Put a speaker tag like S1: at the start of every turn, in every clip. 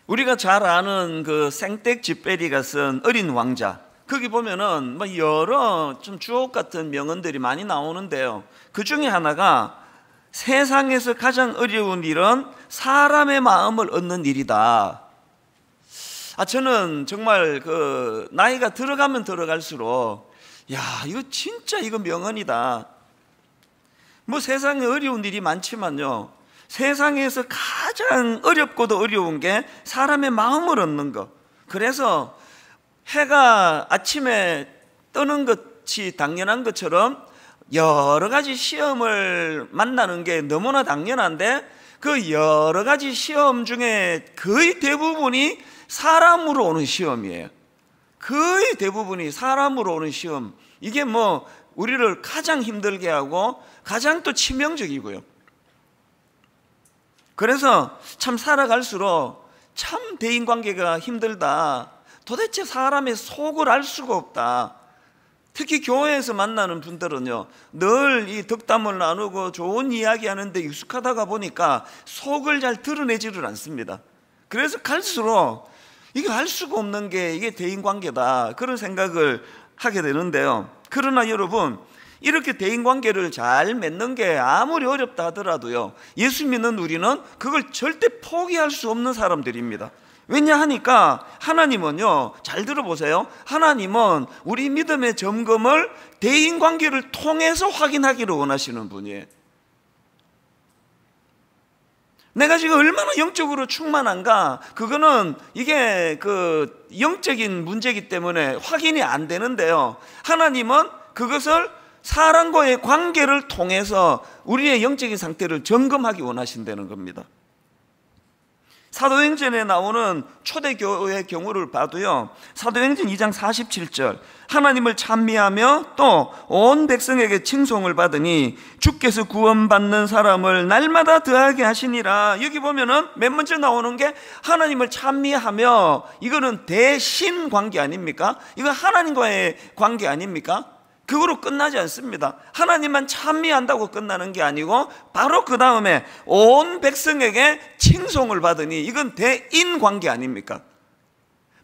S1: 우리가 잘 아는 그 생텍쥐페리가 쓴 어린 왕자, 거기 보면은 뭐 여러 좀 주옥 같은 명언들이 많이 나오는데요, 그 중에 하나가 세상에서 가장 어려운 일은 사람의 마음을 얻는 일이다. 저는 정말 그 나이가 들어가면 들어갈수록 이거 진짜 이거 명언이다. 뭐 세상에 어려운 일이 많지만요, 세상에서 가장 어렵고도 어려운 게 사람의 마음을 얻는 것. 그래서 해가 아침에 뜨는 것이 당연한 것처럼 여러 가지 시험을 만나는 게 너무나 당연한데, 그 여러 가지 시험 중에 거의 대부분이 사람으로 오는 시험이에요. 거의 대부분이 사람으로 오는 시험. 이게 뭐 우리를 가장 힘들게 하고 가장 또 치명적이고요. 그래서 참 살아갈수록 참 대인관계가 힘들다. 도대체 사람의 속을 알 수가 없다. 특히 교회에서 만나는 분들은요, 늘 이 덕담을 나누고 좋은 이야기 하는데 익숙하다가 보니까 속을 잘 드러내지를 않습니다. 그래서 갈수록 이게 알 수가 없는 게 이게 대인관계다, 그런 생각을 하게 되는데요. 그러나 여러분, 이렇게 대인관계를 잘 맺는 게 아무리 어렵다 하더라도요, 예수 믿는 우리는 그걸 절대 포기할 수 없는 사람들입니다. 왜냐 하니까 하나님은요, 잘 들어보세요, 하나님은 우리 믿음의 점검을 대인관계를 통해서 확인하기를 원하시는 분이에요. 내가 지금 얼마나 영적으로 충만한가, 그거는 이게 그 영적인 문제이기 때문에 확인이 안 되는데요, 하나님은 그것을 사람과의 관계를 통해서 우리의 영적인 상태를 점검하기 원하신다는 겁니다. 사도행전에 나오는 초대교회의 경우를 봐도요, 사도행전 2장 47절, 하나님을 찬미하며 또 온 백성에게 칭송을 받으니 주께서 구원받는 사람을 날마다 더하게 하시니라. 여기 보면은 맨 먼저 나오는 게 하나님을 찬미하며, 이거는 대신 관계 아닙니까? 이건 하나님과의 관계 아닙니까? 그거로 끝나지 않습니다. 하나님만 찬미한다고 끝나는 게 아니고 바로 그 다음에 온 백성에게 칭송을 받으니, 이건 대인 관계 아닙니까?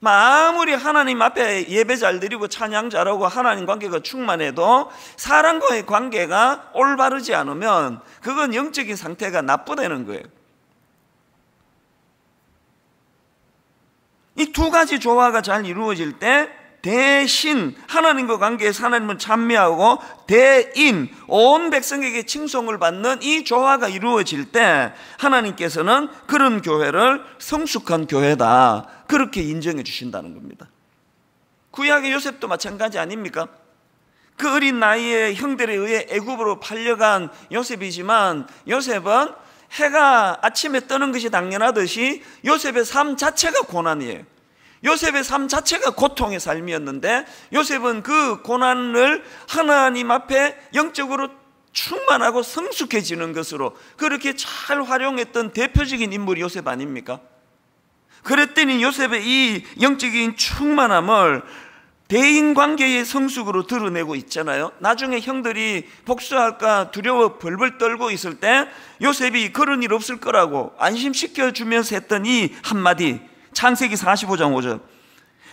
S1: 아무리 하나님 앞에 예배 잘 드리고 찬양 잘하고 하나님 관계가 충만해도 사람과의 관계가 올바르지 않으면 그건 영적인 상태가 나쁘다는 거예요. 이 두 가지 조화가 잘 이루어질 때, 대신 하나님과 관계에서 하나님을 찬미하고 대인 온 백성에게 칭송을 받는 이 조화가 이루어질 때, 하나님께서는 그런 교회를 성숙한 교회다, 그렇게 인정해 주신다는 겁니다. 구약의 요셉도 마찬가지 아닙니까? 그 어린 나이에 형들에 의해 애굽으로 팔려간 요셉이지만, 요셉은 해가 아침에 뜨는 것이 당연하듯이 요셉의 삶 자체가 고난이에요. 요셉의 삶 자체가 고통의 삶이었는데, 요셉은 그 고난을 하나님 앞에 영적으로 충만하고 성숙해지는 것으로 그렇게 잘 활용했던 대표적인 인물이 요셉 아닙니까? 그랬더니 요셉의 이 영적인 충만함을 대인관계의 성숙으로 드러내고 있잖아요. 나중에 형들이 복수할까 두려워 벌벌 떨고 있을 때 요셉이 그런 일 없을 거라고 안심시켜주면서 했던 이 한마디, 창세기 45장 5절,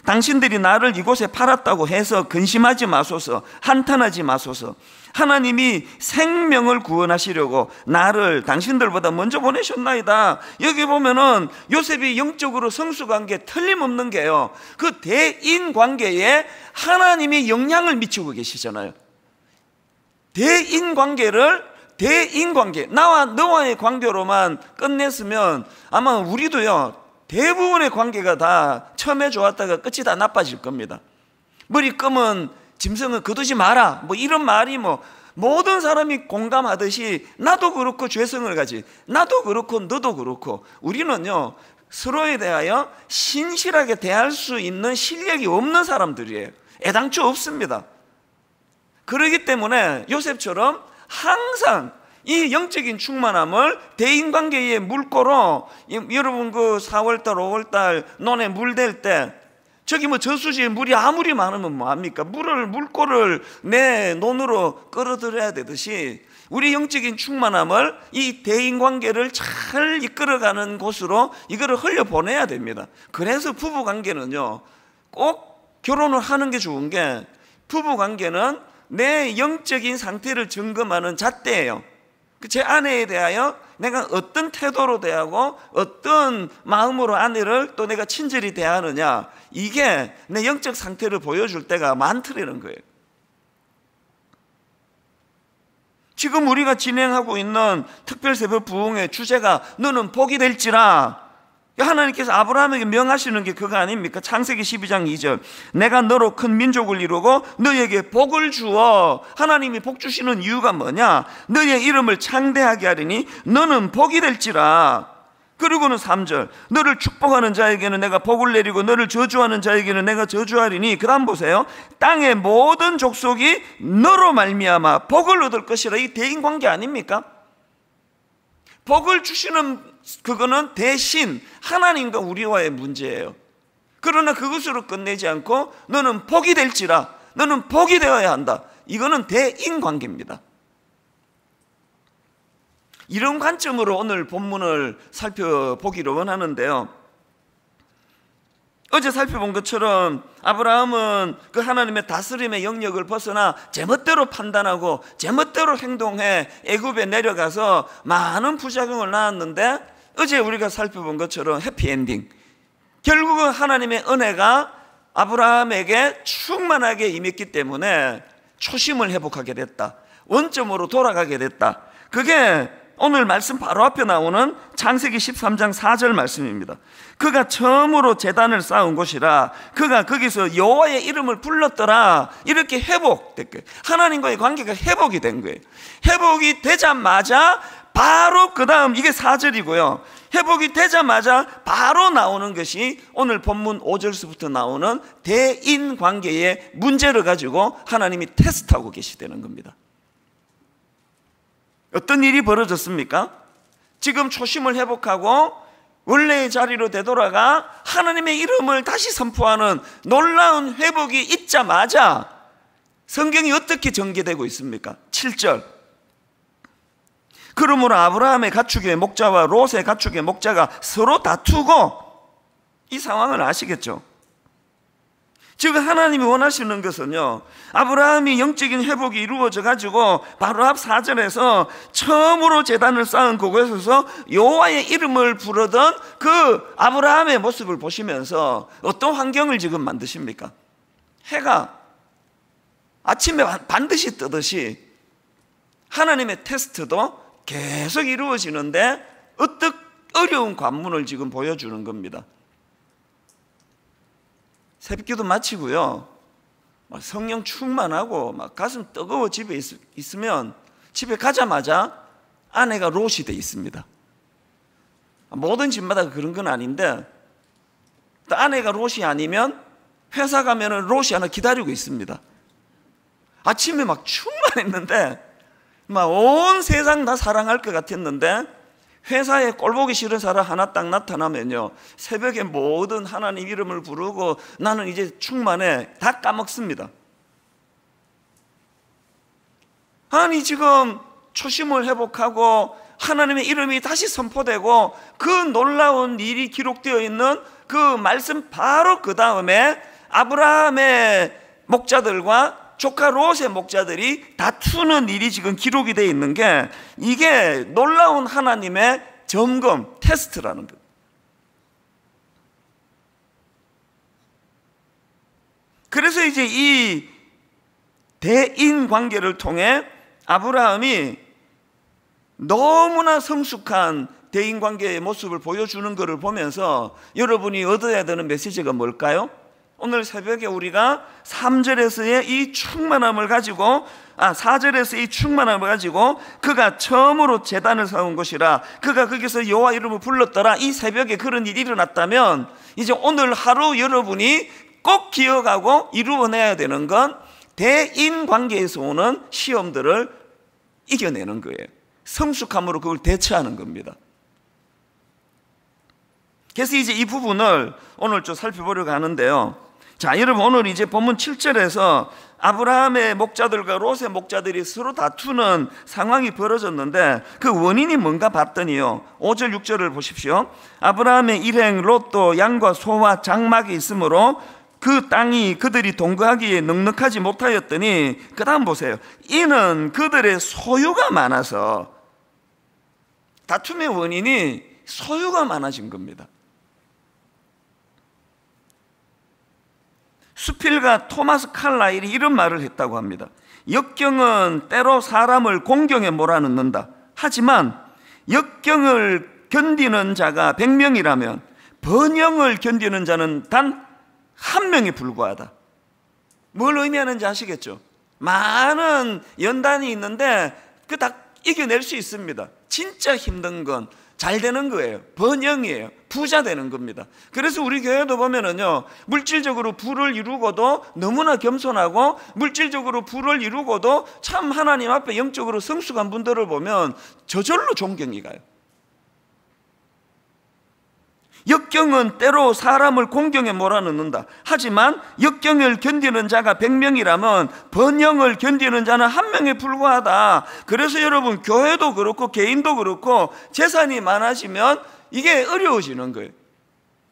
S1: 당신들이 나를 이곳에 팔았다고 해서 근심하지 마소서, 한탄하지 마소서. 하나님이 생명을 구원하시려고 나를 당신들보다 먼저 보내셨나이다. 여기 보면은 요셉이 영적으로 성숙한 게 틀림없는 게요, 그 대인관계에 하나님이 영향을 미치고 계시잖아요. 대인관계, 나와 너와의 관계로만 끝냈으면 아마 우리도요, 대부분의 관계가 다 처음에 좋았다가 끝이 다 나빠질 겁니다. 머리 검은 짐승은 거두지 마라, 뭐 이런 말이 뭐 모든 사람이 공감하듯이 나도 그렇고 죄성을 가지, 나도 그렇고 너도 그렇고, 우리는요 서로에 대하여 신실하게 대할 수 있는 실력이 없는 사람들이에요. 애당초 없습니다. 그렇기 때문에 요셉처럼 항상 이 영적인 충만함을 대인관계의 물꼬로, 여러분 그 4월달 5월달 논에 물 댈 때 저기 뭐 저수지에 물이 아무리 많으면 뭐합니까? 물꼬를 내 논으로 끌어들여야 되듯이 우리 영적인 충만함을 이 대인관계를 잘 이끌어가는 곳으로 이거를 흘려보내야 됩니다. 그래서 부부관계는요, 꼭 결혼을 하는 게 좋은 게, 부부관계는 내 영적인 상태를 점검하는 잣대예요. 제 아내에 대하여 내가 어떤 태도로 대하고 어떤 마음으로 아내를 또 내가 친절히 대하느냐, 이게 내 영적 상태를 보여줄 때가 많더라는 거예요. 지금 우리가 진행하고 있는 특별새벽 부흥의 주제가 너는 복이 될지라, 하나님께서 아브라함에게 명하시는 게 그거 아닙니까? 창세기 12장 2절, 내가 너로 큰 민족을 이루고 너에게 복을 주어. 하나님이 복 주시는 이유가 뭐냐? 너의 이름을 창대하게 하리니 너는 복이 될지라. 그리고는 3절, 너를 축복하는 자에게는 내가 복을 내리고 너를 저주하는 자에게는 내가 저주하리니, 그 다음 보세요. 땅의 모든 족속이 너로 말미암아 복을 얻을 것이라. 이 대인관계 아닙니까? 복을 주시는 그거는 대신 하나님과 우리와의 문제예요. 그러나 그것으로 끝내지 않고 너는 복이 될지라, 너는 복이 되어야 한다. 이거는 대인관계입니다. 이런 관점으로 오늘 본문을 살펴보기로 원하는데요, 어제 살펴본 것처럼 아브라함은 그 하나님의 다스림의 영역을 벗어나 제멋대로 판단하고 제멋대로 행동해 애굽에 내려가서 많은 부작용을 낳았는데, 어제 우리가 살펴본 것처럼 해피엔딩, 결국은 하나님의 은혜가 아브라함에게 충만하게 임했기 때문에 초심을 회복하게 됐다, 원점으로 돌아가게 됐다. 그게 오늘 말씀 바로 앞에 나오는 창세기 13장 4절 말씀입니다. 그가 처음으로 제단을 쌓은 곳이라 그가 거기서 여호와의 이름을 불렀더라. 이렇게 회복됐고요. 하나님과의 관계가 회복이 된 거예요. 회복이 되자마자 바로 그 다음, 이게 4절이고요 회복이 되자마자 바로 나오는 것이 오늘 본문 5절서부터 나오는 대인관계의 문제를 가지고 하나님이 테스트하고 계시다는 겁니다. 어떤 일이 벌어졌습니까? 지금 초심을 회복하고 원래의 자리로 되돌아가 하나님의 이름을 다시 선포하는 놀라운 회복이 있자마자 성경이 어떻게 전개되고 있습니까? 7절, 그러므로 아브라함의 가축의 목자와 롯의 가축의 목자가 서로 다투고, 이 상황을 아시겠죠? 지금 하나님이 원하시는 것은요, 아브라함이 영적인 회복이 이루어져 가지고 바로 앞 4절에서 처음으로 제단을 쌓은 그곳에서 여호와의 이름을 부르던 그 아브라함의 모습을 보시면서 어떤 환경을 지금 만드십니까? 해가 아침에 반드시 뜨듯이 하나님의 테스트도 계속 이루어지는데 어떤 어려운 관문을 지금 보여주는 겁니다. 새벽기도 마치고요, 성령 충만하고 막 가슴 뜨거워 집에 있으면 집에 가자마자 아내가 롯이 돼 있습니다. 모든 집마다 그런 건 아닌데, 또 아내가 롯이 아니면 회사 가면은 롯이 하나 기다리고 있습니다. 아침에 막 충만했는데 막 온 세상 다 사랑할 것 같았는데, 회사에 꼴보기 싫은 사람 하나 딱 나타나면요, 새벽에 모든 하나님 이름을 부르고 나는 이제 충만해 다 까먹습니다. 아니 지금 초심을 회복하고 하나님의 이름이 다시 선포되고 그 놀라운 일이 기록되어 있는 그 말씀 바로 그 다음에 아브라함의 목자들과 조카 롯의 목자들이 다투는 일이 지금 기록이 되어 있는 게, 이게 놀라운 하나님의 점검, 테스트라는 것. 그래서 이제 이 대인 관계를 통해 아브라함이 너무나 성숙한 대인 관계의 모습을 보여주는 것을 보면서 여러분이 얻어야 되는 메시지가 뭘까요? 오늘 새벽에 우리가 3절에서의 이 충만함을 가지고 4절에서 이 충만함을 가지고 그가 처음으로 제단을 세운 것이라 그가 거기서 여호와 이름을 불렀더라, 이 새벽에 그런 일이 일어났다면 이제 오늘 하루 여러분이 꼭 기억하고 이루어내야 되는 건 대인관계에서 오는 시험들을 이겨내는 거예요. 성숙함으로 그걸 대처하는 겁니다. 그래서 이제 이 부분을 오늘 좀 살펴보려고 하는데요, 자, 여러분, 오늘 이제 본문 7절에서 아브라함의 목자들과 롯의 목자들이 서로 다투는 상황이 벌어졌는데 그 원인이 뭔가 봤더니요, 5절 6절을 보십시오. 아브라함의 일행 롯도 양과 소와 장막이 있으므로 그 땅이 그들이 동거하기에 넉넉하지 못하였더니, 그 다음 보세요. 이는 그들의 소유가 많아서. 다툼의 원인이 소유가 많아진 겁니다. 수필가 토마스 칼라일이 이런 말을 했다고 합니다. 역경은 때로 사람을 공경에 몰아넣는다. 하지만 역경을 견디는 자가 100명이라면 번영을 견디는 자는 단 1명에 불과하다. 뭘 의미하는지 아시겠죠? 많은 연단이 있는데 그 다 이겨낼 수 있습니다. 진짜 힘든 건 잘 되는 거예요. 번영이에요. 부자 되는 겁니다. 그래서 우리 교회도 보면은요, 물질적으로 부를 이루고도 너무나 겸손하고, 물질적으로 부를 이루고도 참 하나님 앞에 영적으로 성숙한 분들을 보면 저절로 존경이 가요. 역경은 때로 사람을 공경에 몰아넣는다. 하지만 역경을 견디는 자가 100명이라면 번영을 견디는 자는 1명에 불과하다. 그래서 여러분, 교회도 그렇고 개인도 그렇고 재산이 많아지면 이게 어려워지는 거예요.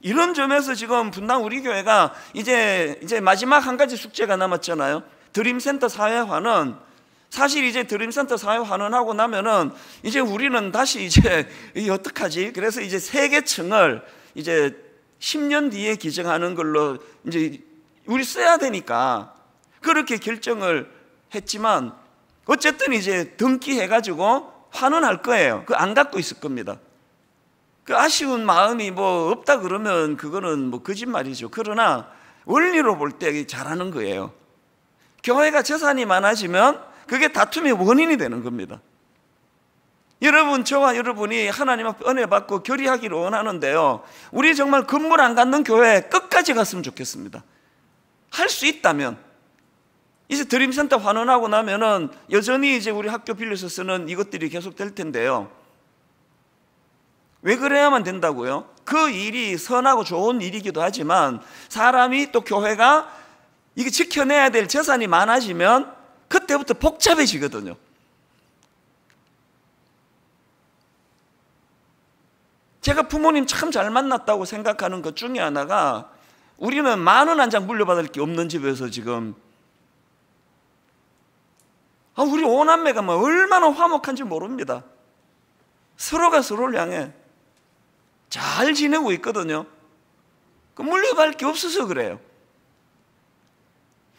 S1: 이런 점에서 지금 분당 우리 교회가 이제 마지막 한 가지 숙제가 남았잖아요. 드림센터 사회화는, 사실 이제 드림센터 사회화는 나면은 이제 우리는 다시 이제 어떡하지? 그래서 이제 3개층을 이제 10년 뒤에 기증하는 걸로 이제 우리 써야 되니까 그렇게 결정을 했지만, 어쨌든 이제 등기해가지고 환원할 거예요. 그 안 갖고 있을 겁니다. 그 아쉬운 마음이 뭐 없다 그러면 그거는 뭐 거짓말이죠. 그러나 원리로 볼 때 잘하는 거예요. 교회가 재산이 많아지면 그게 다툼의 원인이 되는 겁니다. 여러분, 저와 여러분이 하나님 앞에 은혜 받고 결의하기를 원하는데요, 우리 정말 건물 안 갖는 교회 끝까지 갔으면 좋겠습니다. 할 수 있다면. 이제 드림센터 환원하고 나면은 여전히 이제 우리 학교 빌려서 쓰는 이것들이 계속 될 텐데요, 왜 그래야만 된다고요? 그 일이 선하고 좋은 일이기도 하지만 사람이 또 교회가 이게 지켜내야 될 재산이 많아지면 그때부터 복잡해지거든요. 제가 부모님 참 잘 만났다고 생각하는 것 중에 하나가, 우리는 10,000원 한 장 물려받을 게 없는 집에서 지금, 우리 5남매가 뭐 얼마나 화목한지 모릅니다. 서로가 서로를 향해 잘 지내고 있거든요. 그 물려받을 게 없어서 그래요.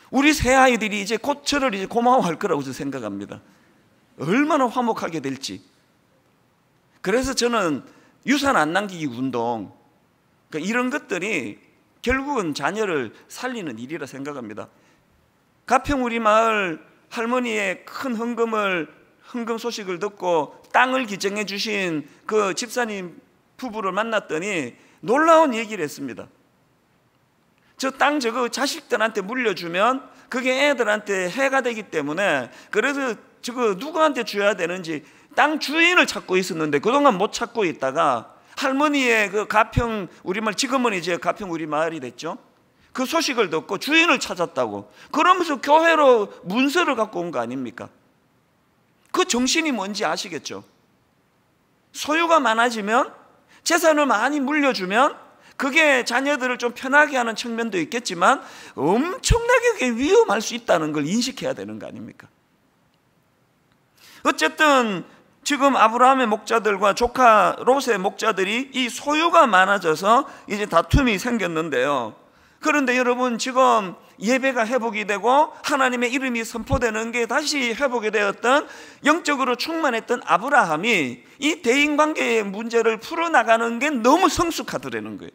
S1: 우리 새 아이들이 이제 곧 저를 이제 고마워할 거라고 저는 생각합니다. 얼마나 화목하게 될지. 그래서 저는 유산 안 남기기 운동, 그러니까 이런 것들이 결국은 자녀를 살리는 일이라 생각합니다. 가평 우리 마을 할머니의 큰 헌금 소식을 듣고 땅을 기증해 주신 그 집사님 부부를 만났더니 놀라운 얘기를 했습니다. 저 땅 저거 자식들한테 물려주면 그게 애들한테 해가 되기 때문에, 그래서 저거 누구한테 줘야 되는지 땅 주인을 찾고 있었는데 그동안 못 찾고 있다가 할머니의 그 가평 우리마을, 지금은 이제 가평 우리마을이 됐죠. 그 소식을 듣고 주인을 찾았다고. 그러면서 교회로 문서를 갖고 온 거 아닙니까? 그 정신이 뭔지 아시겠죠? 소유가 많아지면, 재산을 많이 물려주면 그게 자녀들을 좀 편하게 하는 측면도 있겠지만 엄청나게 그게 위험할 수 있다는 걸 인식해야 되는 거 아닙니까? 어쨌든 지금 아브라함의 목자들과 조카 롯의 목자들이 이 소유가 많아져서 이제 다툼이 생겼는데요, 그런데 여러분, 지금 예배가 회복이 되고 하나님의 이름이 선포되는 게 다시 회복이 되었던, 영적으로 충만했던 아브라함이 이 대인관계의 문제를 풀어나가는 게 너무 성숙하더라는 거예요.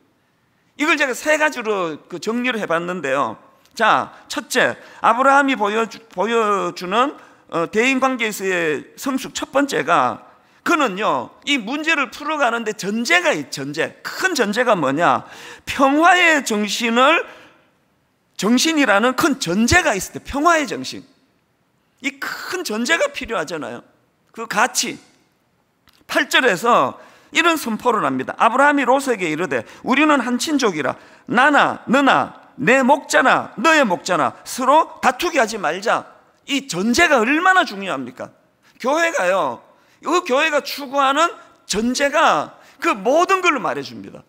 S1: 이걸 제가 3가지로 정리를 해봤는데요. 자, 첫째, 아브라함이 보여주는 대인관계에서의 성숙, 첫 번째가, 그는요 이 문제를 풀어가는데 전제가 있죠. 큰 전제가 뭐냐? 평화의 정신이라는 큰 전제가 있을 때, 평화의 정신, 이 큰 전제가 필요하잖아요. 그 가치. 8절에서 이런 선포를 합니다. 아브라함이 롯에게 이르되 우리는 한 친족이라 나나 너나 내 목자나 너의 목자나 서로 다투게 하지 말자. 이 전제가 얼마나 중요합니까? 교회가요, 이 교회가 추구하는 전제가 그 모든 걸로 말해줍니다.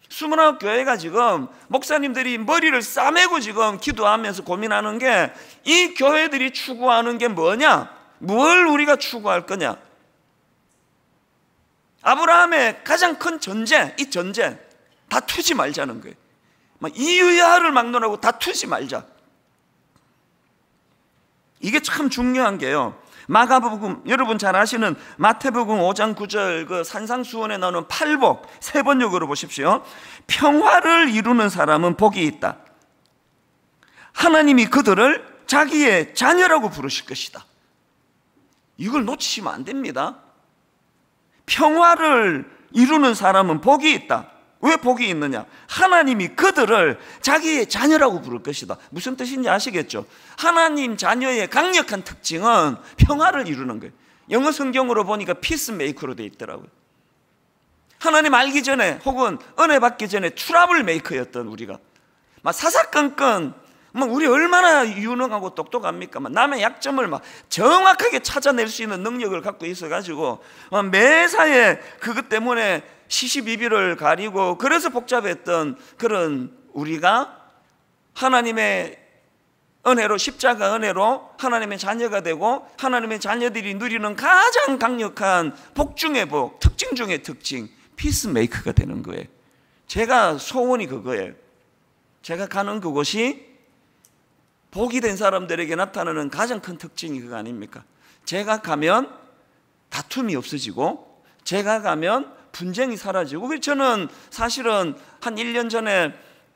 S1: 수문학 교회가 지금 목사님들이 머리를 싸매고 지금 기도하면서 고민하는 게, 이 교회들이 추구하는 게 뭐냐? 뭘 우리가 추구할 거냐? 아브라함의 가장 큰 전제, 이 전제, 다투지 말자는 거예요. 이유야를 막론하고 다투지 말자. 이게 참 중요한 게요, 마가복음, 여러분 잘 아시는 마태복음 5장 9절 그 산상수훈에 나오는 팔복, 세 번역으로 보십시오. 평화를 이루는 사람은 복이 있다. 하나님이 그들을 자기의 자녀라고 부르실 것이다. 이걸 놓치시면 안 됩니다. 평화를 이루는 사람은 복이 있다. 왜 복이 있느냐? 하나님이 그들을 자기의 자녀라고 부를 것이다. 무슨 뜻인지 아시겠죠? 하나님 자녀의 강력한 특징은 평화를 이루는 거예요. 영어 성경으로 보니까 피스메이커로 되어 있더라고요. 하나님 알기 전에 혹은 은혜 받기 전에 트러블 메이커였던 우리가 막 사사건건, 우리 얼마나 유능하고 똑똑합니까? 남의 약점을 정확하게 찾아낼 수 있는 능력을 갖고 있어가지고 매사에 그것 때문에 시시비비를 가리고, 그래서 복잡했던 그런 우리가 하나님의 은혜로, 십자가 은혜로 하나님의 자녀가 되고, 하나님의 자녀들이 누리는 가장 강력한 복 중의 복, 특징 중의 특징, 피스메이커가 되는 거예요. 제가 소원이 그거예요. 제가 가는 그곳이 복이 된 사람들에게 나타나는 가장 큰 특징이 그거 아닙니까? 제가 가면 다툼이 없어지고, 제가 가면 분쟁이 사라지고. 그래서 저는 사실은 한 1년 전에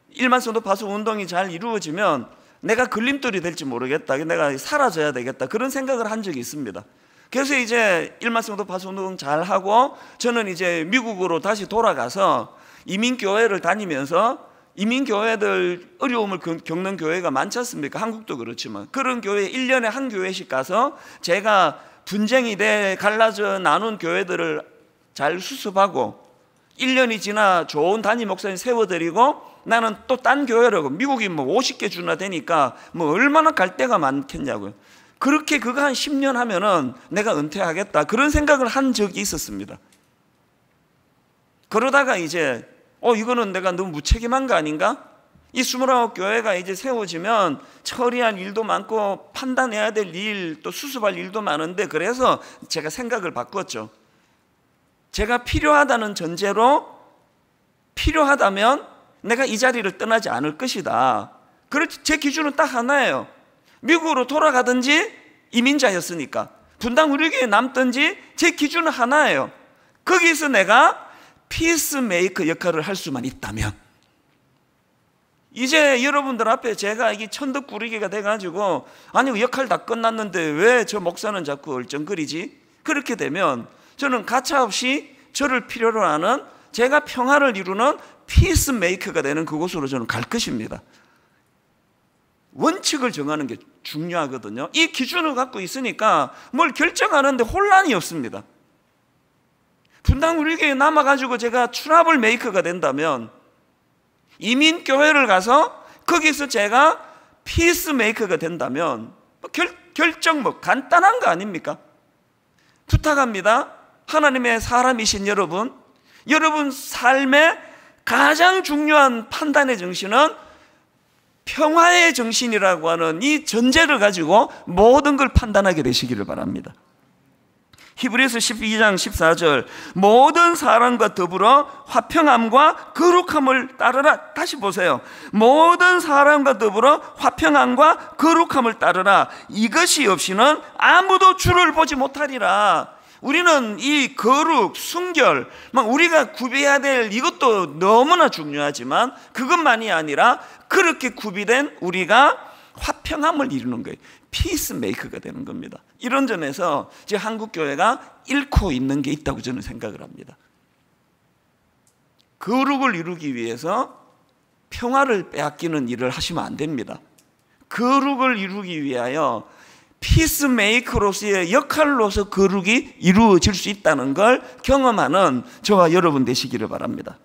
S1: 일만성도 파수 운동이 잘 이루어지면 내가 걸림돌이 될지 모르겠다, 내가 사라져야 되겠다, 그런 생각을 한 적이 있습니다. 그래서 이제 일만성도 파수 운동 잘 하고 저는 이제 미국으로 다시 돌아가서 이민교회를 다니면서, 이민교회들 어려움을 겪는 교회가 많지 않습니까? 한국도 그렇지만 그런 교회 1년에 한 교회씩 가서 제가 분쟁이 돼 갈라져 나눈 교회들을 잘 수습하고, 1년이 지나 좋은 담임 목사님 세워드리고, 나는 또 딴 교회라고, 미국이 50개 주나 되니까 얼마나 갈 데가 많겠냐고요. 그렇게 그거 한 10년 하면은 내가 은퇴하겠다, 그런 생각을 한 적이 있었습니다. 그러다가 이제 이거는 내가 너무 무책임한 거 아닌가? 이 29교회가 이제 세워지면 처리할 일도 많고 판단해야 될 일, 또 수습할 일도 많은데, 그래서 제가 생각을 바꿨죠. 제가 필요하다는 전제로, 필요하다면 내가 이 자리를 떠나지 않을 것이다. 그렇지, 제 기준은 딱 하나예요. 미국으로 돌아가든지 이민자였으니까 분당 우리교회에 남든지 제 기준은 하나예요. 거기서 내가 피스메이커 역할을 할 수만 있다면, 이제 여러분들 앞에 제가 이게 천덕꾸러기가 돼가지고, 아니 역할 다 끝났는데 왜 저 목사는 자꾸 얼쩡거리지? 그렇게 되면 저는 가차없이 저를 필요로 하는, 제가 평화를 이루는 피스메이커가 되는 그곳으로 저는 갈 것입니다. 원칙을 정하는 게 중요하거든요. 이 기준을 갖고 있으니까 뭘 결정하는데 혼란이 없습니다. 분당 우리교회에 남아가지고 제가 트러블 메이커가 된다면, 이민교회를 가서 거기서 제가 피스메이커가 된다면 결정 간단한 거 아닙니까? 부탁합니다. 하나님의 사람이신 여러분, 여러분 삶의 가장 중요한 판단의 정신은 평화의 정신이라고 하는 이 전제를 가지고 모든 걸 판단하게 되시기를 바랍니다. 히브리서 12장 14절, 모든 사람과 더불어 화평함과 거룩함을 따르라. 다시 보세요. 모든 사람과 더불어 화평함과 거룩함을 따르라. 이것이 없이는 아무도 주를 보지 못하리라. 우리는 이 거룩, 순결, 우리가 구비해야 될 이것도 너무나 중요하지만 그것만이 아니라 그렇게 구비된 우리가 화평함을 이루는 거예요. 피스메이커가 되는 겁니다. 이런 점에서 이제 한국교회가 잃고 있는 게 있다고 저는 생각을 합니다. 거룩을 이루기 위해서 평화를 빼앗기는 일을 하시면 안 됩니다. 거룩을 이루기 위하여 피스메이커로서의 역할로서 거룩이 이루어질 수 있다는 걸 경험하는 저와 여러분 되시기를 바랍니다.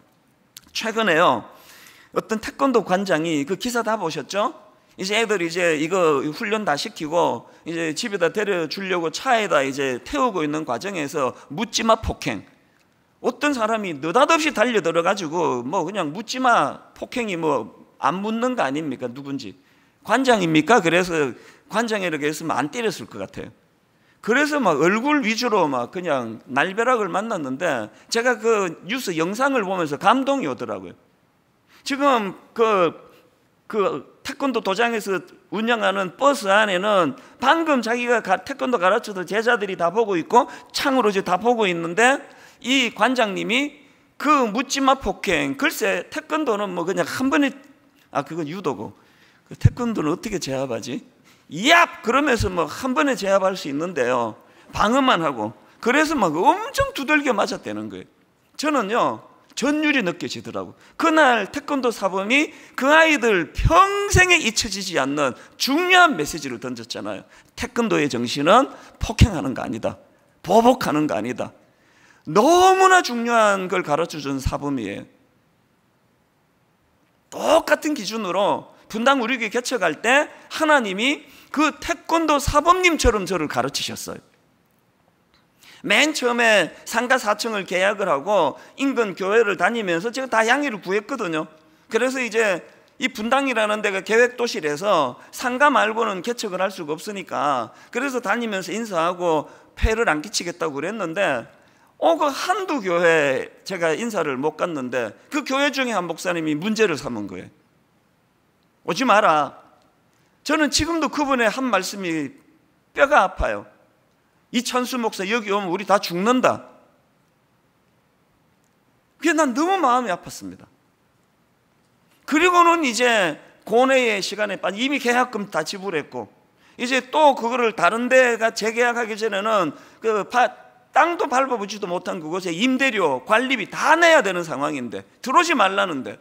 S1: 최근에요, 어떤 태권도 관장이, 그 기사 다 보셨죠? 이제 애들 이제 이거 훈련 다 시키고 이제 집에다 데려주려고 차에다 이제 태우고 있는 과정에서 묻지마 폭행. 어떤 사람이 느닷없이 달려들어가지고 뭐 그냥 묻지마 폭행이 뭐 안 묻는 거 아닙니까? 누군지. 관장입니까? 그래서 관장이 이렇게 했으면 안 때렸을 것 같아요. 그래서 막 얼굴 위주로 막 그냥 날벼락을 만났는데, 제가 그 뉴스 영상을 보면서 감동이 오더라고요. 지금 그 태권도 도장에서 운영하는 버스 안에는 방금 자기가 태권도 가르쳐던 제자들이 다 보고 있고 창으로 이제 다 보고 있는데, 이 관장님이 그 묻지마 폭행, 글쎄 태권도는 뭐 그냥 한 번에, 그건 유도고, 그 태권도는 어떻게 제압하지? 얍! 그러면서 뭐 한 번에 제압할 수 있는데요, 방어만 하고. 그래서 막 엄청 두들겨 맞았다는 거예요. 저는요, 전율이 느껴지더라고. 그날 태권도 사범이 그 아이들 평생에 잊혀지지 않는 중요한 메시지를 던졌잖아요. 태권도의 정신은 폭행하는 거 아니다, 보복하는 거 아니다. 너무나 중요한 걸 가르쳐준 사범이에요. 똑같은 기준으로 분당 우리 교회 개척할 때 하나님이 그 태권도 사범님처럼 저를 가르치셨어요. 맨 처음에 상가 4층을 계약을 하고 인근 교회를 다니면서 제가 다 양해를 구했거든요. 그래서 이제 이 분당이라는 데가 계획도시라서 상가 말고는 개척을 할 수가 없으니까, 그래서 다니면서 인사하고 폐를 안 끼치겠다고 그랬는데, 그 한두 교회 제가 인사를 못 갔는데 그 교회 중에 한 목사님이 문제를 삼은 거예요. 오지 마라. 저는 지금도 그분의 한 말씀이 뼈가 아파요. 이찬수 목사 여기 오면 우리 다 죽는다. 그게 난 너무 마음이 아팠습니다. 그리고는 이제 고뇌의 시간에 이미 계약금 다 지불했고, 이제 또 그거를 다른 데가 재계약하기 전에는 땅도 밟아보지도 못한 그곳에 임대료, 관리비 다 내야 되는 상황인데, 들어오지 말라는데,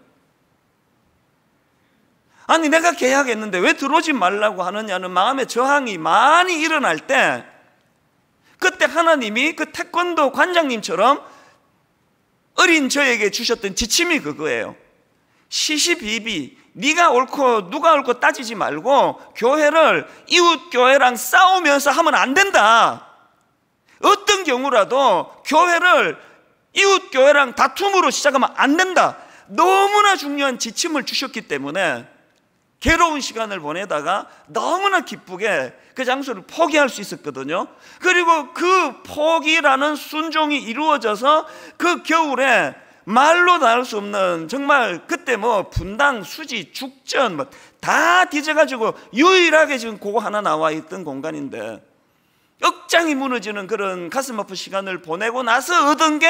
S1: 아니 내가 계약했는데 왜 들어오지 말라고 하느냐는 마음의 저항이 많이 일어날 때, 그때 하나님이 그 태권도 관장님처럼 어린 저에게 주셨던 지침이 그거예요. 시시비비, 네가 옳고 누가 옳고 따지지 말고 교회를 이웃 교회랑 싸우면서 하면 안 된다. 어떤 경우라도 교회를 이웃 교회랑 다툼으로 시작하면 안 된다. 너무나 중요한 지침을 주셨기 때문에 괴로운 시간을 보내다가 너무나 기쁘게 그 장소를 포기할 수 있었거든요. 그리고 그 포기라는 순종이 이루어져서 그 겨울에 말로 다 할 수 없는, 정말 그때 뭐 분당, 수지, 죽전 뭐 다 뒤져가지고 유일하게 지금 그거 하나 나와 있던 공간인데, 억장이 무너지는 그런 가슴 아픈 시간을 보내고 나서 얻은 게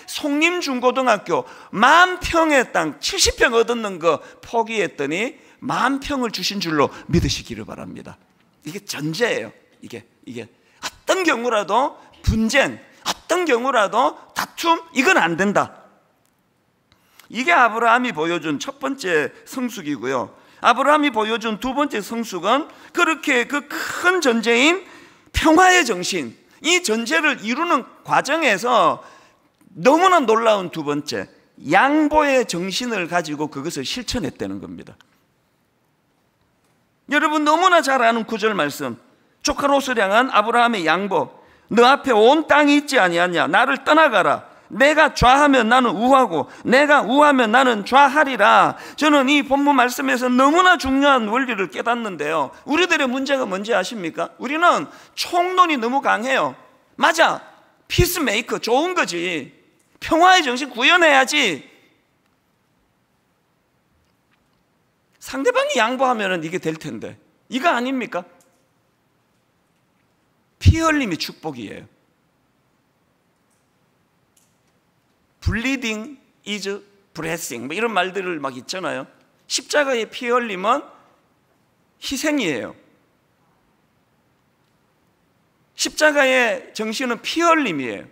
S1: 송림중고등학교 10,000평의 땅 70평 얻었는 거 포기했더니 10,000평을 주신 줄로 믿으시기를 바랍니다. 이게 전제예요. 이게 어떤 경우라도 분쟁, 어떤 경우라도 다툼, 이건 안 된다. 이게 아브라함이 보여준 첫 번째 성숙이고요. 아브라함이 보여준 두 번째 성숙은 그렇게 그 큰 전제인 평화의 정신, 이 전제를 이루는 과정에서 너무나 놀라운 두 번째, 양보의 정신을 가지고 그것을 실천했다는 겁니다. 여러분 너무나 잘 아는 구절 말씀, 조카 롯을 향한 아브라함의 양보. 너 앞에 온 땅이 있지 아니하냐? 나를 떠나가라. 내가 좌하면 나는 우하고 내가 우하면 나는 좌하리라. 저는 이 본문 말씀에서 너무나 중요한 원리를 깨닫는데요, 우리들의 문제가 뭔지 아십니까? 우리는 총론이 너무 강해요. 맞아, 피스메이커 좋은 거지, 평화의 정신 구현해야지. 상대방이 양보하면 이게 될 텐데, 이거 아닙니까? 피 흘림이 축복이에요. Bleeding is blessing, 뭐 이런 말들을 막 있잖아요. 십자가의 피 흘림은 희생이에요. 십자가의 정신은 피 흘림이에요.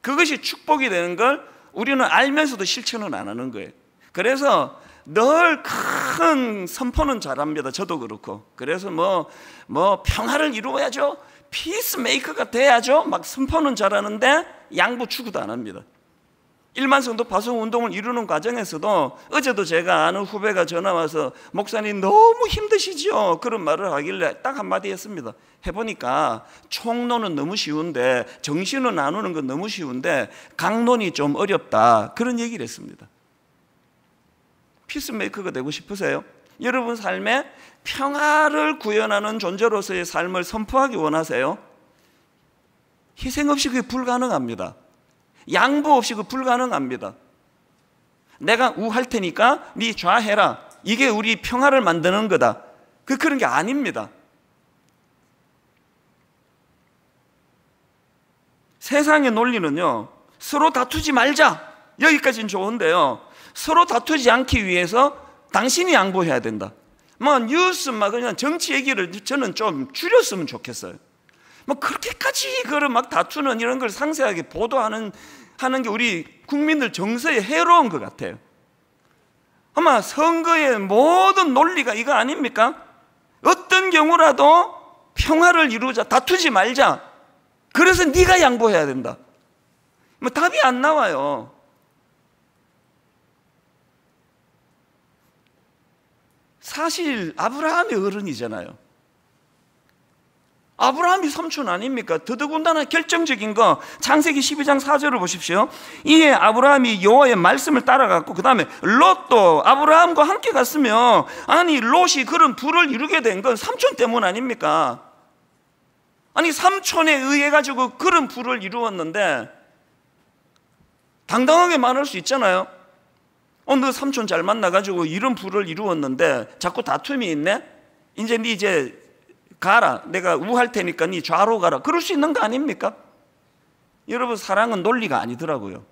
S1: 그것이 축복이 되는 걸 우리는 알면서도 실천은 안 하는 거예요. 그래서 늘 큰 선포는 잘합니다. 저도 그렇고. 그래서 뭐 평화를 이루어야죠, 피스메이커가 돼야죠, 막 선포는 잘하는데 양보 추구도 안 합니다. 1만 성도 파송 운동을 이루는 과정에서도 어제도 제가 아는 후배가 전화 와서 목사님 너무 힘드시죠? 그런 말을 하길래 딱 한마디 했습니다. 해보니까 총론은 너무 쉬운데 정신을 나누는 건 너무 쉬운데 강론이 좀 어렵다, 그런 얘기를 했습니다. 피스메이커가 되고 싶으세요? 여러분 삶에 평화를 구현하는 존재로서의 삶을 선포하기 원하세요? 희생 없이 그게 불가능합니다. 양보 없이 그 불가능합니다. 내가 우할 테니까 네 좌해라, 이게 우리 평화를 만드는 거다, 그런 게 아닙니다. 세상의 논리는요, 서로 다투지 말자, 여기까지는 좋은데요, 서로 다투지 않기 위해서 당신이 양보해야 된다. 뉴스 그냥 정치 얘기를 저는 좀 줄였으면 좋겠어요. 그렇게까지 그걸 막 다투는 이런 걸 상세하게 보도하는 게 우리 국민들 정서에 해로운 것 같아요. 아마 선거의 모든 논리가 이거 아닙니까? 어떤 경우라도 평화를 이루자, 다투지 말자, 그래서 네가 양보해야 된다. 답이 안 나와요. 사실 아브라함이 어른이잖아요. 아브라함이 삼촌 아닙니까? 더더군다나 결정적인 거 창세기 12장 4절을 보십시오. 이에 아브라함이 여호와의 말씀을 따라갔고 그 다음에 롯도 아브라함과 함께 갔으며, 아니 롯이 그런 부를 이루게 된 건 삼촌 때문 아닙니까? 아니 삼촌에 의해 가지고 그런 부를 이루었는데 당당하게 말할 수 있잖아요. 너 삼촌 잘 만나가지고 이런 부를 이루었는데 자꾸 다툼이 있네? 이제 가라, 내가 우할 테니까 네 좌로 가라, 그럴 수 있는 거 아닙니까? 여러분, 사랑은 논리가 아니더라고요.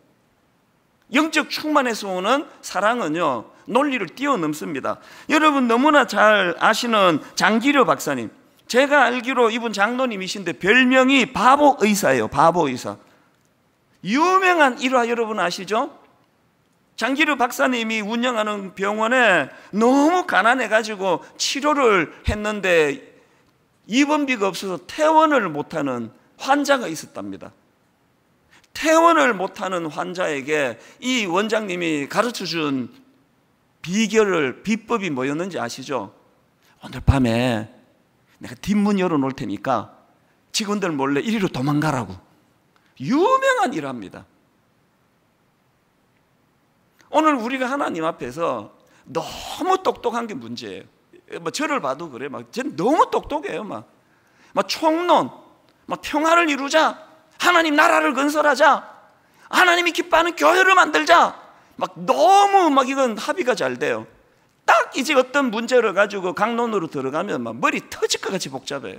S1: 영적 충만에서 오는 사랑은요, 논리를 뛰어넘습니다. 여러분 너무나 잘 아시는 장기려 박사님, 제가 알기로 이분 장로님이신데 별명이 바보 의사예요. 바보 의사. 유명한 일화 여러분 아시죠? 장기려 박사님이 운영하는 병원에 너무 가난해가지고 치료를 했는데 입원비가 없어서 퇴원을 못하는 환자가 있었답니다. 퇴원을 못하는 환자에게 이 원장님이 가르쳐준 비법이 뭐였는지 아시죠? 오늘 밤에 내가 뒷문 열어놓을 테니까 직원들 몰래 이리로 도망가라고. 유명한 일합니다. 오늘 우리가 하나님 앞에서 너무 똑똑한 게 문제예요. 저를 봐도 그래. 쟤는 너무 똑똑해요. 막 총론, 평화를 이루자, 하나님 나라를 건설하자, 하나님이 기뻐하는 교회를 만들자, 너무 이건 합의가 잘 돼요. 딱 이제 어떤 문제를 가지고 강론으로 들어가면 머리 터질 것 같이 복잡해요.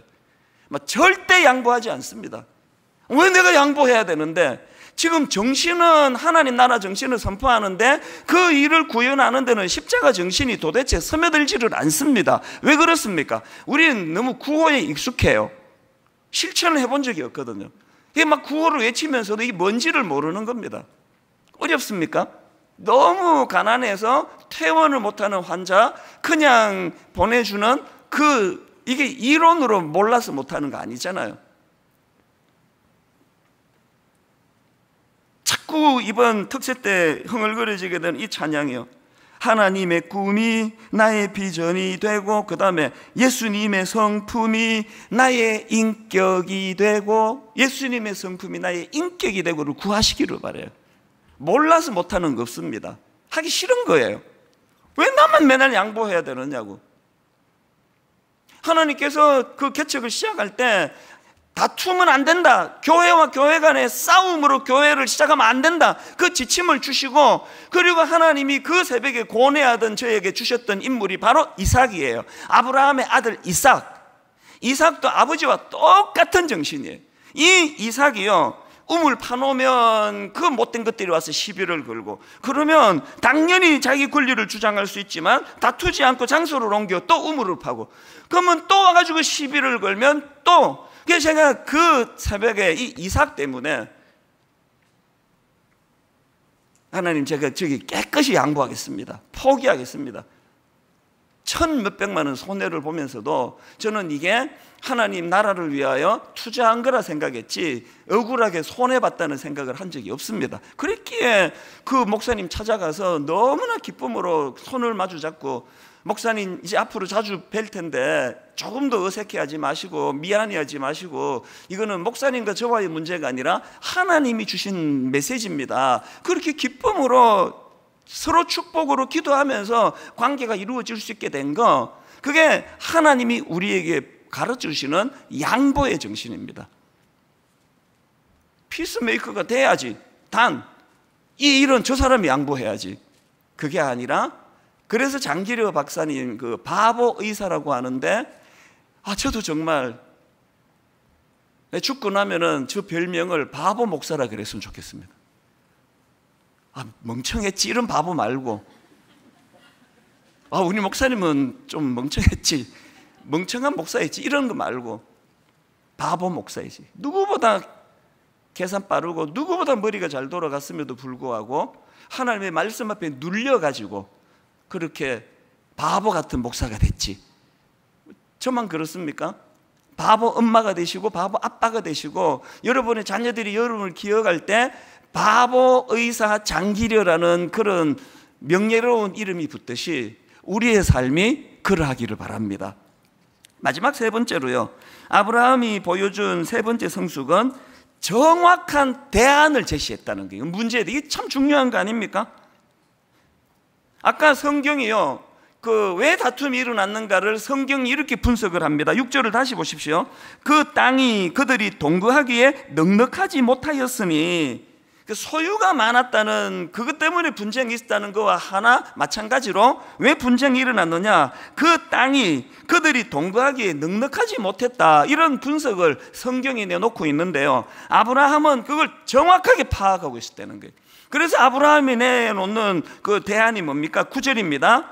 S1: 절대 양보하지 않습니다. 왜 내가 양보해야 되는데? 지금 정신은 하나님 나라 정신을 선포하는데 그 일을 구현하는 데는 십자가 정신이 도대체 스며들지를 않습니다. 왜 그렇습니까? 우리는 너무 구호에 익숙해요. 실천을 해본 적이 없거든요. 이게 구호를 외치면서도 이게 뭔지를 모르는 겁니다. 어렵습니까? 너무 가난해서 퇴원을 못하는 환자 그냥 보내주는 이게 이론으로 몰라서 못하는 거 아니잖아요. 자꾸 이번 특세 때 흥얼거려지게 된 이 찬양이요, 하나님의 꿈이 나의 비전이 되고 그 다음에 예수님의 성품이 나의 인격이 되고, 예수님의 성품이 나의 인격이 되고를 구하시기를 바라요. 몰라서 못하는 거 없습니다. 하기 싫은 거예요. 왜 나만 맨날 양보해야 되느냐고. 하나님께서 그 개척을 시작할 때 다투면 안 된다, 교회와 교회 간의 싸움으로 교회를 시작하면 안 된다, 그 지침을 주시고, 그리고 하나님이 그 새벽에 고뇌하던 저에게 주셨던 인물이 바로 이삭이에요. 아브라함의 아들 이삭도 아버지와 똑같은 정신이에요. 이 이삭이요, 우물 파놓으면 그 못된 것들이 와서 시비를 걸고, 그러면 당연히 자기 권리를 주장할 수 있지만 다투지 않고 장소를 옮겨 또 우물을 파고, 그러면 또 와가지고 시비를 걸면 또. 그래서 제가 그 새벽에 이 이삭 때문에 하나님, 제가 저기 깨끗이 양보하겠습니다. 포기하겠습니다. 천 몇백만 원 손해를 보면서도 저는 이게 하나님 나라를 위하여 투자한 거라 생각했지 억울하게 손해봤다는 생각을 한 적이 없습니다. 그랬기에 그 목사님 찾아가서 너무나 기쁨으로 손을 마주 잡고, 목사님 이제 앞으로 자주 뵐 텐데 조금 더 어색해하지 마시고 미안해하지 마시고, 이거는 목사님과 저와의 문제가 아니라 하나님이 주신 메시지입니다. 그렇게 기쁨으로 서로 축복으로 기도하면서 관계가 이루어질 수 있게 된 거, 그게 하나님이 우리에게 가르쳐주시는 양보의 정신입니다. 피스메이커가 돼야지. 단 이 일은 저 사람이 양보해야지. 그게 아니라, 그래서 장기려 박사님 그 바보 의사라고 하는데, 저도 정말 죽고 나면은 저 별명을 바보 목사라 그랬으면 좋겠습니다. 멍청했지 이런 바보 말고, 우리 목사님은 좀 멍청했지, 멍청한 목사였지 이런 거 말고 바보 목사이지. 누구보다 계산 빠르고 누구보다 머리가 잘 돌아갔음에도 불구하고 하나님의 말씀 앞에 눌려가지고 그렇게 바보 같은 목사가 됐지. 저만 그렇습니까? 바보 엄마가 되시고 바보 아빠가 되시고, 여러분의 자녀들이 여러분을 기억할 때 바보 의사 장기려라는 그런 명예로운 이름이 붙듯이 우리의 삶이 그러하기를 바랍니다. 마지막 세 번째로요, 아브라함이 보여준 세 번째 성숙은 정확한 대안을 제시했다는 거예요. 문제에 이게 참 중요한 거 아닙니까? 아까 성경이요, 왜 다툼이 일어났는가를 성경이 이렇게 분석을 합니다. 6절을 다시 보십시오. 그 땅이 그들이 동거하기에 넉넉하지 못하였으니, 소유가 많았다는 그것 때문에 분쟁이 있었다는 거와 하나 마찬가지로 왜 분쟁이 일어났느냐, 그 땅이 그들이 동거하기에 넉넉하지 못했다, 이런 분석을 성경에 내놓고 있는데요, 아브라함은 그걸 정확하게 파악하고 있었다는 거예요. 그래서 아브라함이 내놓는 그 대안이 뭡니까? 9절입니다.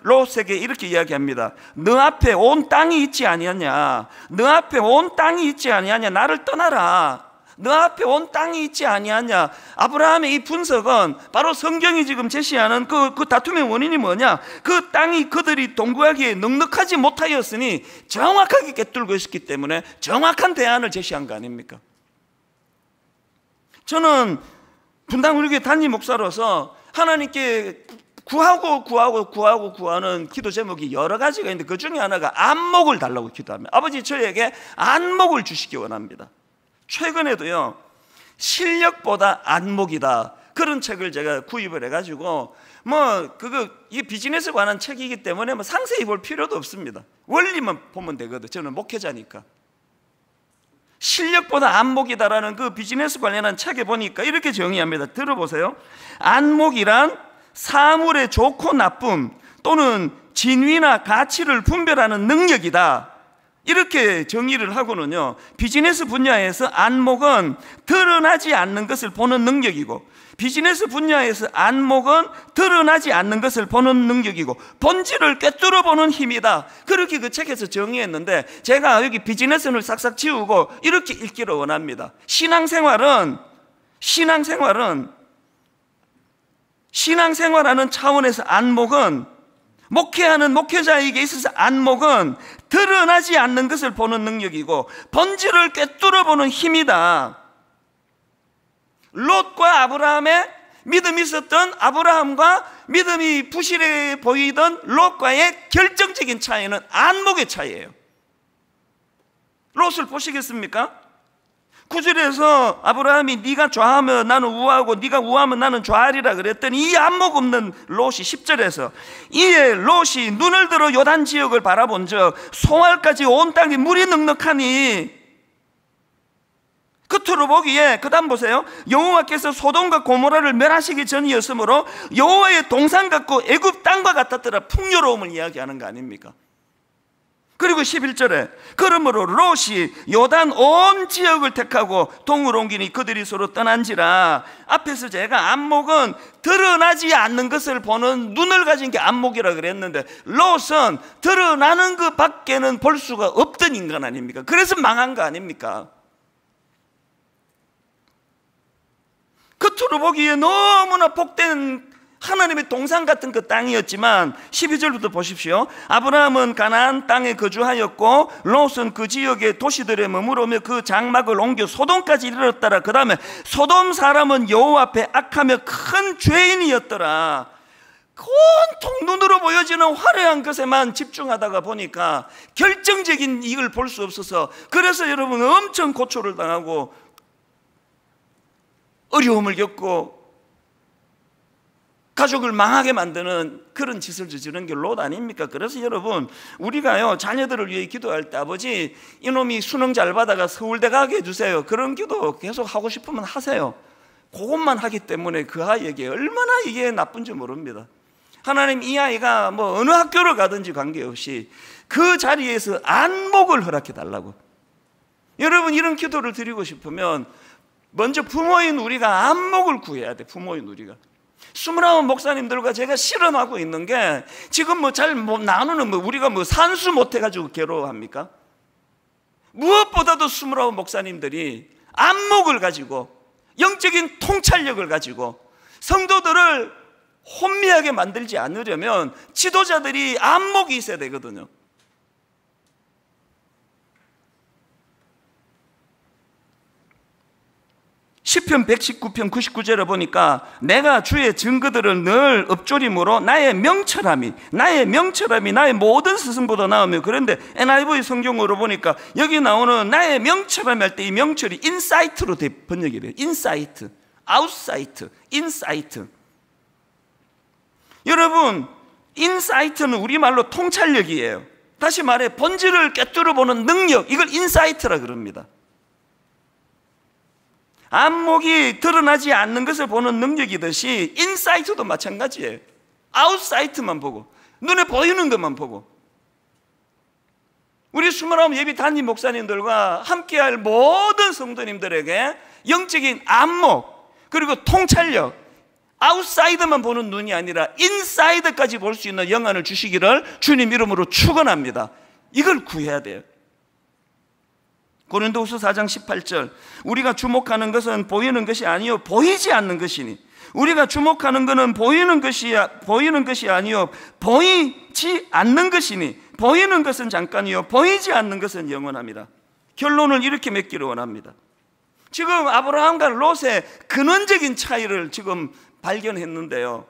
S1: 롯에게 이렇게 이야기합니다. 너 앞에 온 땅이 있지 아니하냐, 너 앞에 온 땅이 있지 아니하냐, 나를 떠나라, 너 앞에 온 땅이 있지 아니하냐. 아브라함의 이 분석은 바로 성경이 지금 제시하는 그 다툼의 원인이 뭐냐, 그 땅이 그들이 동거하기에 넉넉하지 못하였으니 정확하게 꿰뚫고 있었기 때문에 정확한 대안을 제시한 거 아닙니까? 저는 분당 우리 교회 담임 목사로서 하나님께 구하는 기도 제목이 여러 가지가 있는데, 그 중에 하나가 안목을 달라고 기도합니다. 아버지, 저에게 안목을 주시기 원합니다. 최근에도요, 실력보다 안목이다, 그런 책을 제가 구입을 해가지고, 이게 비즈니스에 관한 책이기 때문에 상세히 볼 필요도 없습니다. 원리만 보면 되거든. 저는 목회자니까. 실력보다 안목이다라는 그 비즈니스 관련한 책에 보니까 이렇게 정의합니다. 들어보세요. 안목이란 사물의 좋고 나쁨 또는 진위나 가치를 분별하는 능력이다, 이렇게 정의를 하고는요, 비즈니스 분야에서 안목은 드러나지 않는 것을 보는 능력이고, 비즈니스 분야에서 안목은 드러나지 않는 것을 보는 능력이고, 본질을 꿰뚫어 보는 힘이다, 그렇게 그 책에서 정의했는데, 제가 여기 비즈니스를 싹싹 지우고 이렇게 읽기를 원합니다. 신앙생활하는 차원에서 안목은, 목회하는 목회자에게 있어서 안목은 드러나지 않는 것을 보는 능력이고 본질을 꿰뚫어 보는 힘이다. 롯과 아브라함의 믿음이 있었던 아브라함과 믿음이 부실해 보이던 롯과의 결정적인 차이는 안목의 차이예요. 롯을 보시겠습니까? 9절에서 아브라함이 네가 좌하면 나는 우하고 네가 우하면 나는 좌하리라 그랬더니 이 안목 없는 롯이 10절에서 이에 롯이 눈을 들어 요단 지역을 바라본즉 송알까지 온 땅이 물이 넉넉하니, 끝으로 보기에, 그 다음 보세요. 여호와께서 소돔과 고모라를 멸하시기 전이었으므로 여호와의 동산 같고 애굽 땅과 같았더라, 풍요로움을 이야기하는 거 아닙니까? 그리고 11절에 그러므로 롯이 요단 온 지역을 택하고 동으로 옮기니 그들이 서로 떠난지라. 앞에서 제가 안목은 드러나지 않는 것을 보는 눈을 가진 게 안목이라 그랬는데, 롯은 드러나는 것 밖에는 볼 수가 없던 인간 아닙니까? 그래서 망한 거 아닙니까? 겉으로 보기에 너무나 복된 하나님의 동상 같은 그 땅이었지만 12절부터 보십시오. 아브라함은 가나안 땅에 거주하였고 롯은 그 지역의 도시들에 머무르며 그 장막을 옮겨 소돔까지 이르렀더라. 그 다음에 소돔 사람은 여호와 앞에 악하며 큰 죄인이었더라. 온통 눈으로 보여지는 화려한 것에만 집중하다가 보니까 결정적인 이익을 볼 수 없어서, 그래서 여러분 엄청 고초를 당하고 어려움을 겪고 가족을 망하게 만드는 그런 짓을 저지른 게 롯 아닙니까? 그래서 여러분, 우리가요 자녀들을 위해 기도할 때 아버지 이놈이 수능 잘 받아가 서울대 가게 해주세요, 그런 기도 계속 하고 싶으면 하세요. 그것만 하기 때문에 그 아이에게 얼마나 이게 나쁜지 모릅니다. 하나님 이 아이가 뭐 어느 학교를 가든지 관계없이 그 자리에서 안목을 허락해 달라고. 여러분, 이런 기도를 드리고 싶으면 먼저 부모인 우리가 안목을 구해야 돼. 부모인 우리가. 29 목사님들과 제가 실험하고 있는 게, 지금 뭐 잘 나누는 우리가 산수 못해가지고 괴로워합니까? 무엇보다도 29 목사님들이 안목을 가지고 영적인 통찰력을 가지고 성도들을 혼미하게 만들지 않으려면 지도자들이 안목이 있어야 되거든요. 시편 119편 99절에 보니까 내가 주의 증거들을 늘 읊조림으로 나의 명철함이 나의 모든 스승보다 나으며, 그런데 NIV 성경으로 보니까 여기 나오는 나의 명철함이 할 때 이 명철이 인사이트로 번역이 돼요. 인사이트, 아웃사이트, 인사이트. 여러분, 인사이트는 우리말로 통찰력이에요. 다시 말해 본질을 꿰뚫어 보는 능력, 이걸 인사이트라 그럽니다. 안목이 드러나지 않는 것을 보는 능력이듯이 인사이트도 마찬가지예요. 아웃사이트만 보고, 눈에 보이는 것만 보고. 우리 29 예비 담임 목사님들과 함께할 모든 성도님들에게 영적인 안목, 그리고 통찰력, 아웃사이드만 보는 눈이 아니라 인사이드까지 볼 수 있는 영안을 주시기를 주님 이름으로 축원합니다. 이걸 구해야 돼요. 고린도후서 4장 18절, 우리가 주목하는 것은 보이는 것이 아니요 보이지 않는 것이니, 우리가 주목하는 것은 보이는 것이 아니요 보이지 않는 것이니, 보이는 것은 잠깐이요 보이지 않는 것은 영원합니다. 결론을 이렇게 맺기를 원합니다. 지금 아브라함과 롯의 근원적인 차이를 지금 발견했는데요,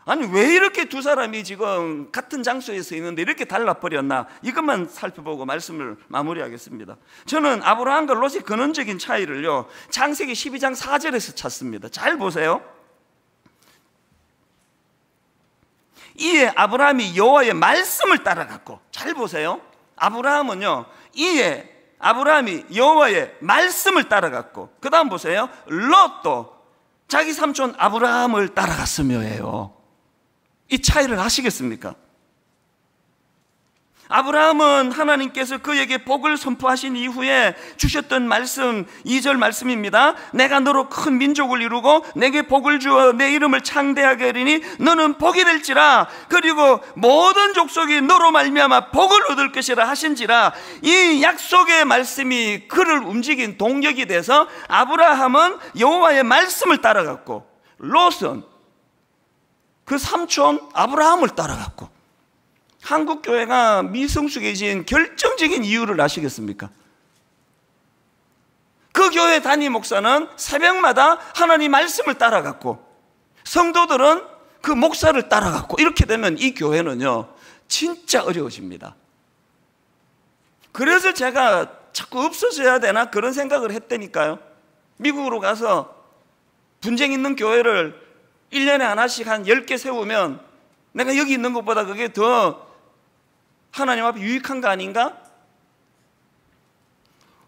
S1: 아니 왜 이렇게 두 사람이 지금 같은 장소에서 있는데 이렇게 달라버렸나, 이것만 살펴보고 말씀을 마무리하겠습니다. 저는 아브라함과 롯의 근원적인 차이를요 창세기 12장 4절에서 찾습니다. 잘 보세요. 이에 아브라함이 여호와의 말씀을 따라갔고, 잘 보세요. 아브라함이 여호와의 말씀을 따라갔고, 그 다음 보세요. 롯도 자기 삼촌 아브라함을 따라갔으며예요. 이 차이를 아시겠습니까? 아브라함은 하나님께서 그에게 복을 선포하신 이후에 주셨던 말씀, 2절 말씀입니다. 내가 너로 큰 민족을 이루고 내게 복을 주어 내 이름을 창대하게 하리니 너는 복이 될지라, 그리고 모든 족속이 너로 말미암아 복을 얻을 것이라 하신지라. 이 약속의 말씀이 그를 움직인 동력이 돼서 아브라함은 여호와의 말씀을 따라갔고, 롯은 그 삼촌 아브라함을 따라갔고. 한국교회가 미성숙해진 결정적인 이유를 아시겠습니까? 그 교회 담임 목사는 새벽마다 하나님 말씀을 따라갔고, 성도들은 그 목사를 따라갔고, 이렇게 되면 이 교회는요 진짜 어려워집니다. 그래서 제가 자꾸 없어져야 되나 그런 생각을 했다니까요. 미국으로 가서 분쟁 있는 교회를 1년에 하나씩 한 10개 세우면 내가 여기 있는 것보다 그게 더 하나님 앞에 유익한 거 아닌가?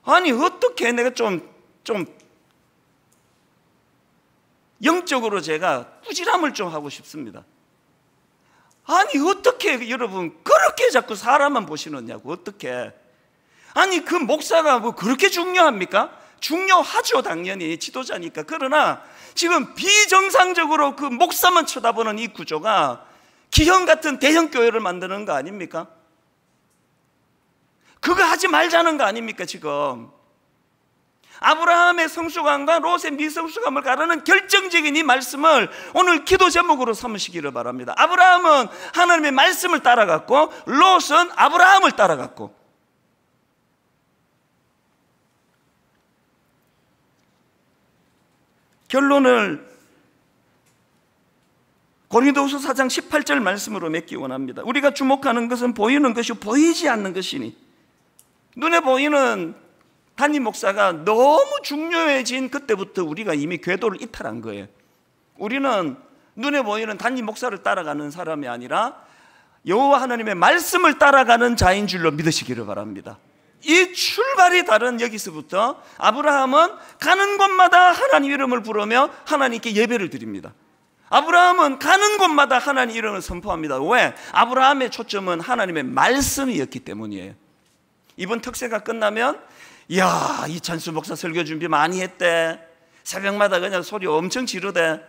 S1: 아니 어떻게 내가 좀 영적으로 제가 꾸지람을 좀 하고 싶습니다. 아니 어떻게 여러분 그렇게 자꾸 사람만 보시느냐고. 어떻게? 아니 그 목사가 뭐 그렇게 중요합니까? 중요하죠, 당연히 지도자니까. 그러나 지금 비정상적으로 그 목사만 쳐다보는 이 구조가 기형 같은 대형 교회를 만드는 거 아닙니까? 그거 하지 말자는 거 아닙니까 지금? 아브라함의 성숙함과 롯의 미성숙함을 가르는 결정적인 이 말씀을 오늘 기도 제목으로 삼으시기를 바랍니다. 아브라함은 하나님의 말씀을 따라갔고 롯은 아브라함을 따라갔고, 결론을 고린도후서 4장 18절 말씀으로 맺기 원합니다. 우리가 주목하는 것은 보이는 것이 보이지 않는 것이니, 눈에 보이는 담임 목사가 너무 중요해진 그때부터 우리가 이미 궤도를 이탈한 거예요. 우리는 눈에 보이는 담임 목사를 따라가는 사람이 아니라 여호와 하나님의 말씀을 따라가는 자인 줄로 믿으시기를 바랍니다. 이 출발이 다른 여기서부터 아브라함은 가는 곳마다 하나님 이름을 부르며 하나님께 예배를 드립니다. 아브라함은 가는 곳마다 하나님 이름을 선포합니다. 왜? 아브라함의 초점은 하나님의 말씀이었기 때문이에요. 이번 특세가 끝나면 이야, 이찬수 목사 설교 준비 많이 했대, 새벽마다 그냥 소리 엄청 지르대,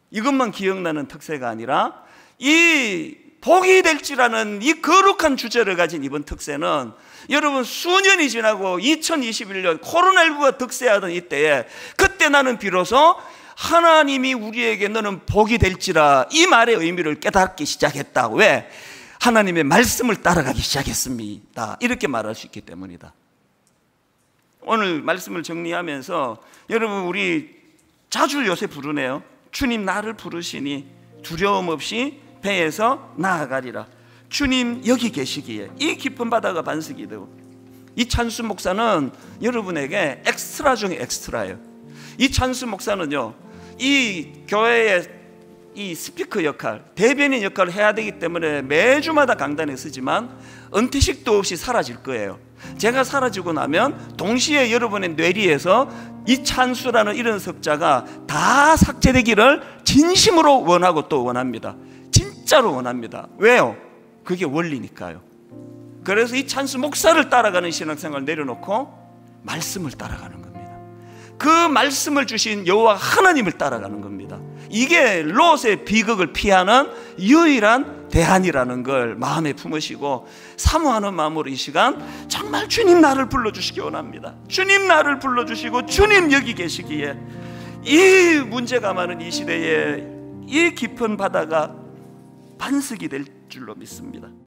S1: 이것만 기억나는 특세가 아니라 이 복이 될지라는 이 거룩한 주제를 가진 이번 특세는 여러분 수년이 지나고 2021년 코로나19가 득세하던 이때에 그때 나는 비로소 하나님이 우리에게 너는 복이 될지라 이 말의 의미를 깨닫기 시작했다. 왜? 하나님의 말씀을 따라가기 시작했습니다. 이렇게 말할 수 있기 때문이다. 오늘 말씀을 정리하면서 여러분 우리 자주 요새 부르네요. 주님 나를 부르시니 두려움 없이 배에서 나아가리라. 주님 여기 계시기에 이 깊은 바다가 반석이 되고, 이찬수 목사는 여러분에게 엑스트라 중에 엑스트라예요. 이찬수 목사는요, 이 교회의 이 스피커 역할, 대변인 역할을 해야 되기 때문에 매주마다 강단에 서지만 은퇴식도 없이 사라질 거예요. 제가 사라지고 나면 동시에 여러분의 뇌리에서 이찬수라는 이런 석자가 다 삭제되기를 진심으로 원하고 또 원합니다. 진짜로 원합니다. 왜요? 그게 원리니까요. 그래서 이찬수 목사를 따라가는 신앙생활을 내려놓고 말씀을 따라가는 겁니다. 그 말씀을 주신 여호와 하나님을 따라가는 겁니다. 이게 롯의 비극을 피하는 유일한 대안이라는 걸 마음에 품으시고 사모하는 마음으로 이 시간 정말 주님 나를 불러주시기 원합니다. 주님 나를 불러주시고 주님 여기 계시기에 이 문제가 많은 이 시대에 이 깊은 바다가 반석이 될 줄로 믿습니다.